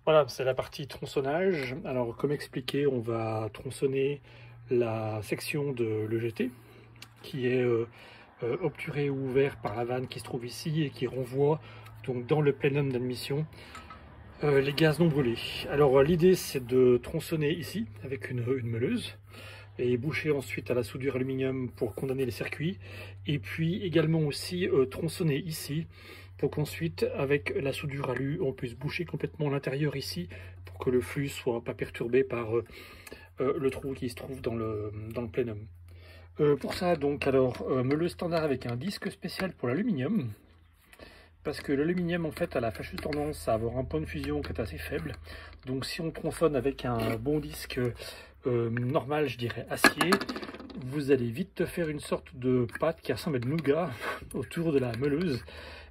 Voilà, c'est la partie tronçonnage. Alors, comme expliqué, on va tronçonner la section de l'EGT qui est obturée ou ouverte par la vanne qui se trouve ici et qui renvoie donc dans le plénum d'admission les gaz non brûlés. Alors, l'idée c'est de tronçonner ici avec une meuleuse et boucher ensuite à la soudure aluminium pour condamner les circuits, et puis également aussi tronçonner ici pour qu'ensuite avec la soudure alu on puisse boucher complètement l'intérieur ici pour que le flux soit pas perturbé par le trou qui se trouve dans le plénum. Pour ça donc alors meuleuse standard avec un disque spécial pour l'aluminium, parce que l'aluminium en fait a la fâcheuse tendance à avoir un point de fusion qui est assez faible. Donc si on tronçonne avec un bon disque normal, je dirais acier, vous allez vite faire une sorte de pâte qui ressemble à de nougat autour de la meuleuse,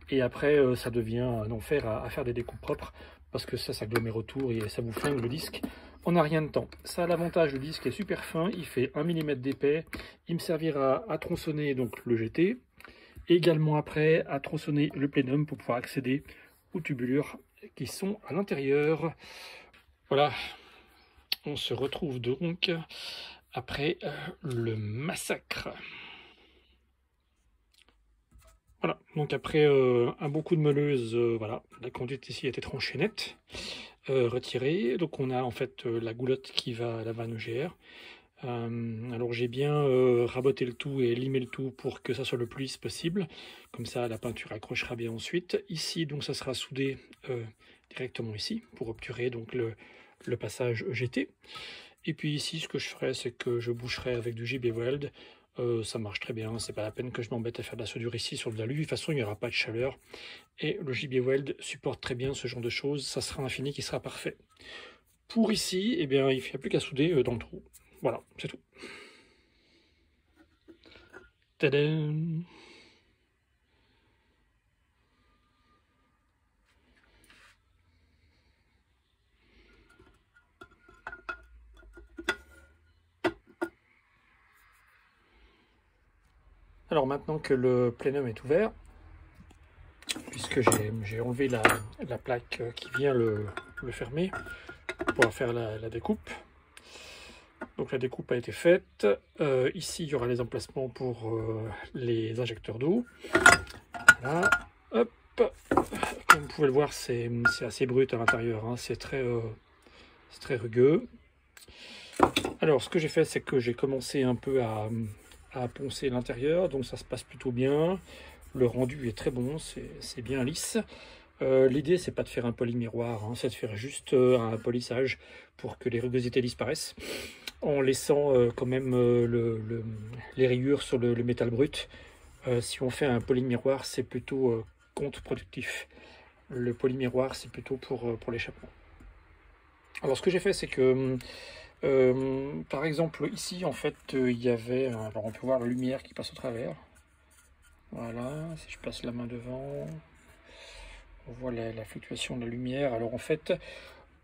et après ça devient un enfer à faire des découpes propres parce que ça s'agglomère autour et ça vous flingue le disque. On n'a rien de temps. Ça a l'avantage, le disque est super fin, il fait 1 mm d'épais, il me servira à tronçonner donc le GT, et également après à tronçonner le plénum pour pouvoir accéder aux tubulures qui sont à l'intérieur. Voilà, on se retrouve donc après le massacre. Voilà, donc après un bon coup de meuleuse, voilà, la conduite ici a été tranchée nette, retirée. Donc on a en fait la goulotte qui va à la vanne EGR. Alors j'ai bien raboté le tout et limé le tout pour que ça soit le plus lisse possible. Comme ça la peinture accrochera bien ensuite. Ici donc ça sera soudé directement ici pour obturer donc le passage EGT. Et puis ici ce que je ferai c'est que je boucherai avec du JB Weld. Ça marche très bien, c'est pas la peine que je m'embête à faire de la soudure ici sur de l'alu. De toute façon il n'y aura pas de chaleur. Et le JB Weld supporte très bien ce genre de choses. Ça sera un fini qui sera parfait. Pour ici, eh bien, il n'y a plus qu'à souder dans le trou. Voilà, c'est tout. Tadam! Alors maintenant que le plénum est ouvert, puisque j'ai enlevé la plaque qui vient le fermer pour faire la découpe. Donc la découpe a été faite. Ici, il y aura les emplacements pour les injecteurs d'eau. Voilà. Hop. Comme vous pouvez le voir, c'est assez brut à l'intérieur. Hein. C'est très rugueux. Alors, ce que j'ai fait, c'est que j'ai commencé un peu à poncer l'intérieur. Donc ça se passe plutôt bien. Le rendu est très bon. C'est bien lisse. L'idée, c'est pas de faire un polymiroir, hein, c'est de faire juste un polissage pour que les rugosités disparaissent, en laissant quand même les rayures sur le métal brut. Si on fait un polymiroir, c'est plutôt contre-productif. Le polymiroir, c'est plutôt pour l'échappement. Alors, ce que j'ai fait, c'est que, par exemple, ici, en fait, il y avait... alors, on peut voir la lumière qui passe au travers. Voilà, si je passe la main devant... on voit la fluctuation de la lumière. Alors en fait,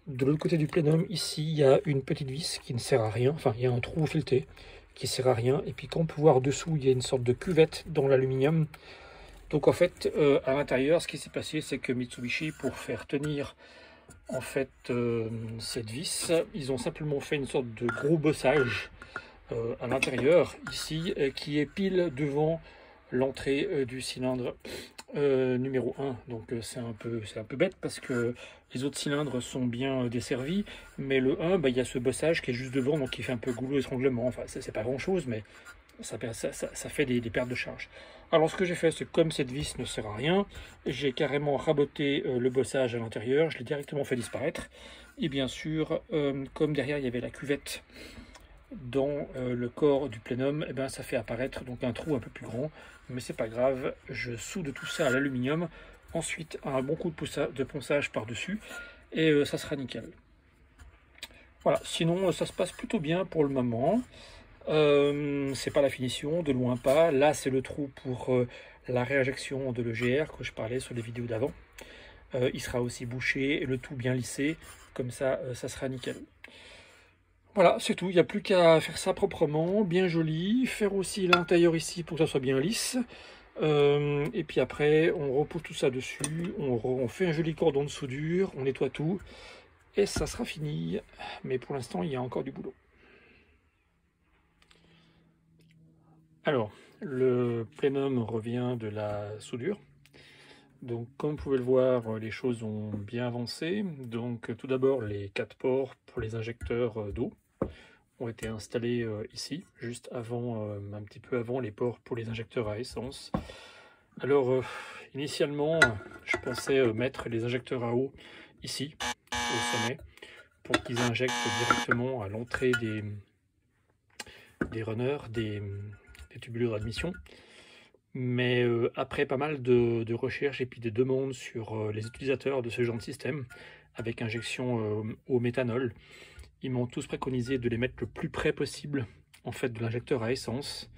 de l'autre côté du plénum, ici, il y a une petite vis qui ne sert à rien. Enfin, il y a un trou fileté qui ne sert à rien. Et puis, comme on peut voir dessous, il y a une sorte de cuvette dans l'aluminium. Donc en fait, à l'intérieur, ce qui s'est passé, c'est que Mitsubishi, pour faire tenir en fait cette vis, ils ont simplement fait une sorte de gros bossage à l'intérieur, ici, qui est pile devant l'entrée du cylindre numéro 1. Donc c'est un peu bête parce que les autres cylindres sont bien desservis, mais le 1, il y a ce bossage qui est juste devant, donc il fait un peu goulot étranglement. Enfin, c'est pas grand chose, mais ça fait des pertes de charge. Alors ce que j'ai fait, c'est comme cette vis ne sert à rien, j'ai carrément raboté le bossage à l'intérieur, je l'ai directement fait disparaître. Et bien sûr, comme derrière il y avait la cuvette dans le corps du plénum, eh ben, ça fait apparaître donc un trou un peu plus grand, mais c'est pas grave, je soude tout ça à l'aluminium, ensuite un bon coup de ponçage par-dessus, et ça sera nickel. Voilà, sinon ça se passe plutôt bien pour le moment. C'est pas la finition, de loin pas. Là c'est le trou pour la réinjection de l'EGR que je parlais sur les vidéos d'avant. Il sera aussi bouché, et le tout bien lissé, comme ça, ça sera nickel. Voilà, c'est tout, il n'y a plus qu'à faire ça proprement, bien joli, faire aussi l'intérieur ici pour que ça soit bien lisse. Et puis après, on repousse tout ça dessus, on fait un joli cordon de soudure, on nettoie tout, Et ça sera fini, mais pour l'instant il y a encore du boulot. Alors, le plénum revient de la soudure. Donc comme vous pouvez le voir, les choses ont bien avancé. Donc tout d'abord, les 4 ports pour les injecteurs d'eau ont été installés ici, juste avant, un petit peu avant les ports pour les injecteurs à essence. Alors initialement, je pensais mettre les injecteurs à eau ici, au sommet, pour qu'ils injectent directement à l'entrée des runners, des tubulures d'admission. Mais après pas mal de recherches et puis des demandes sur les utilisateurs de ce genre de système, avec injection au méthanol, ils m'ont tous préconisé de les mettre le plus près possible en fait de l'injecteur à essence.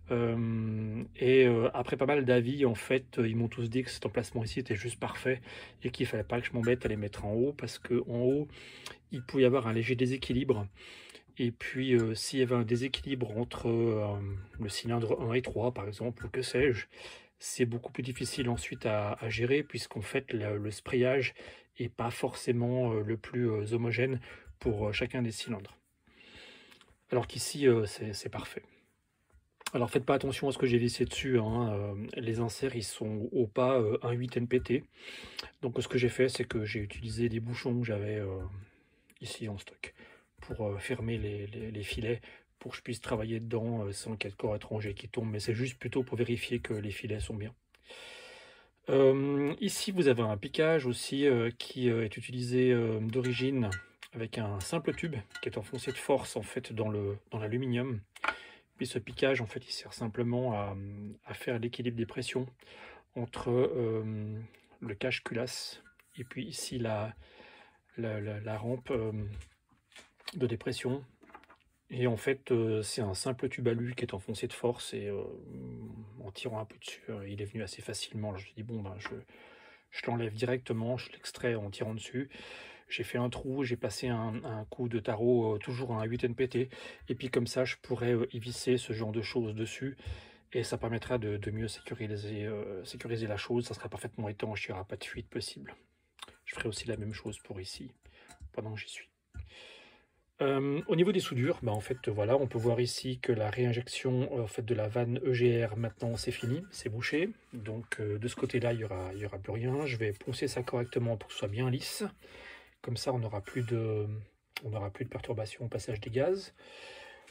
Après pas mal d'avis, en fait, ils m'ont tous dit que cet emplacement ici était juste parfait et qu'il fallait pas que je m'embête à les mettre en haut, parce que en haut, il pouvait y avoir un léger déséquilibre. Et puis, s'il y avait un déséquilibre entre le cylindre 1 et 3, par exemple, ou que sais-je, c'est beaucoup plus difficile ensuite à gérer, puisqu'en fait, le sprayage n'est pas forcément le plus homogène pour chacun des cylindres. Alors qu'ici, c'est parfait. Alors, faites pas attention à ce que j'ai vissé dessus, hein. Les inserts, ils sont au pas 1,8 NPT. Donc, ce que j'ai fait, c'est que j'ai utilisé des bouchons que j'avais ici en stock pour fermer les filets, pour que je puisse travailler dedans sans qu'il y ait de corps étranger qui tombe, mais c'est juste plutôt pour vérifier que les filets sont bien. Ici vous avez un piquage aussi qui est utilisé d'origine avec un simple tube qui est enfoncé de force en fait dans l'aluminium. Puis ce piquage en fait il sert simplement à faire l'équilibre des pressions entre le cache-culasse et puis ici la rampe de dépression. Et en fait c'est un simple tube alu qui est enfoncé de force, et en tirant un peu dessus il est venu assez facilement. Alors, je me suis dit bon ben je l'enlève directement, je l'extrais en tirant dessus. J'ai fait un trou, j'ai passé un coup de tarot toujours à un 8 NPT, et puis comme ça je pourrais y visser ce genre de choses dessus, et ça permettra de mieux sécuriser la chose. Ça sera parfaitement étanche, il n'y aura pas de fuite possible. Je ferai aussi la même chose pour ici pendant que j'y suis. Au niveau des soudures, en fait voilà, on peut voir ici que la réinjection en fait, de la vanne EGR maintenant c'est fini, c'est bouché. Donc de ce côté là il y aura plus rien. Je vais poncer ça correctement pour que ce soit bien lisse. Comme ça on n'aura plus de perturbation au passage des gaz.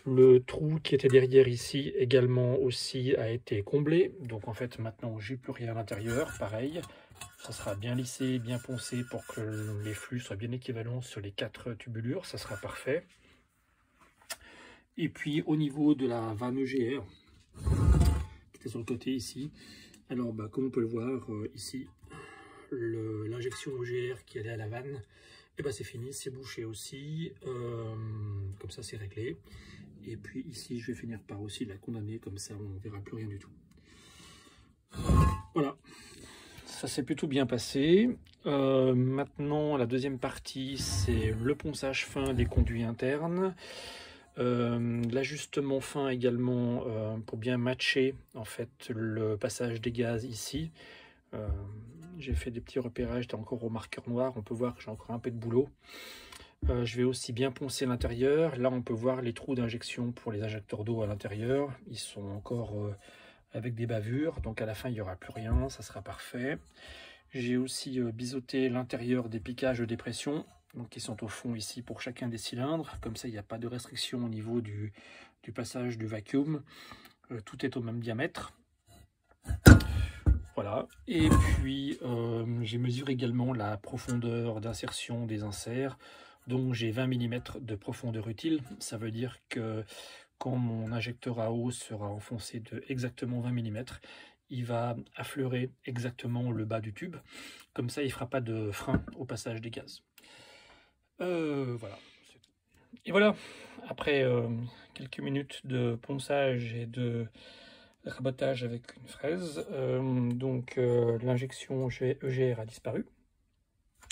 Le trou qui était derrière ici également aussi a été comblé. Donc en fait maintenant j'ai plus rien à l'intérieur, pareil. Ça sera bien lissé, bien poncé pour que les flux soient bien équivalents sur les 4 tubulures, ça sera parfait. Et puis au niveau de la vanne EGR, qui était sur le côté ici, alors comme on peut le voir ici, l'injection EGR qui allait à la vanne, et c'est fini, c'est bouché aussi, comme ça c'est réglé. Et puis ici je vais finir par aussi la condamner, comme ça on ne verra plus rien du tout. Voilà. Ça s'est plutôt bien passé. Maintenant, la deuxième partie, c'est le ponçage fin des conduits internes. L'ajustement fin également pour bien matcher en fait le passage des gaz ici. J'ai fait des petits repérages, j'étais encore au marqueur noir. On peut voir que j'ai encore un peu de boulot. Je vais aussi bien poncer l'intérieur. Là, on peut voir les trous d'injection pour les injecteurs d'eau à l'intérieur. Ils sont encore avec des bavures, donc à la fin il n'y aura plus rien, ça sera parfait. J'ai aussi biseauté l'intérieur des piquages de dépression, donc qui sont au fond ici pour chacun des cylindres, comme ça il n'y a pas de restriction au niveau du passage du vacuum. Tout est au même diamètre. Voilà, et puis j'ai mesuré également la profondeur d'insertion des inserts, donc j'ai 20 mm de profondeur utile. Ça veut dire que quand mon injecteur à eau sera enfoncé de exactement 20 mm, il va affleurer exactement le bas du tube. Comme ça, il ne fera pas de frein au passage des gaz. Voilà. Et voilà, après quelques minutes de ponçage et de rabotage avec une fraise, l'injection EGR a disparu.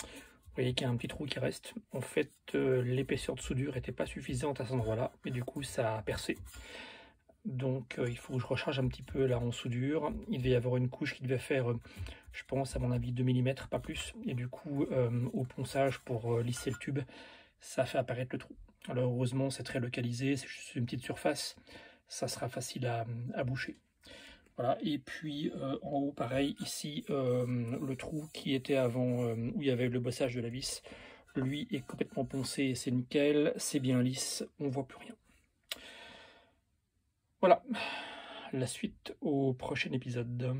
Vous voyez qu'il y a un petit trou qui reste. En fait, l'épaisseur de soudure n'était pas suffisante à cet endroit-là, mais du coup, ça a percé. Donc il faut que je recharge un petit peu là en soudure. Il devait y avoir une couche qui devait faire, je pense à mon avis 2 mm, pas plus. Et du coup au ponçage pour lisser le tube, ça fait apparaître le trou. Alors heureusement c'est très localisé, c'est juste une petite surface, ça sera facile à boucher. Voilà, et puis en haut pareil, ici le trou qui était avant où il y avait le bossage de la vis, lui est complètement poncé, c'est nickel, c'est bien lisse, on voit plus rien. Voilà, la suite au prochain épisode.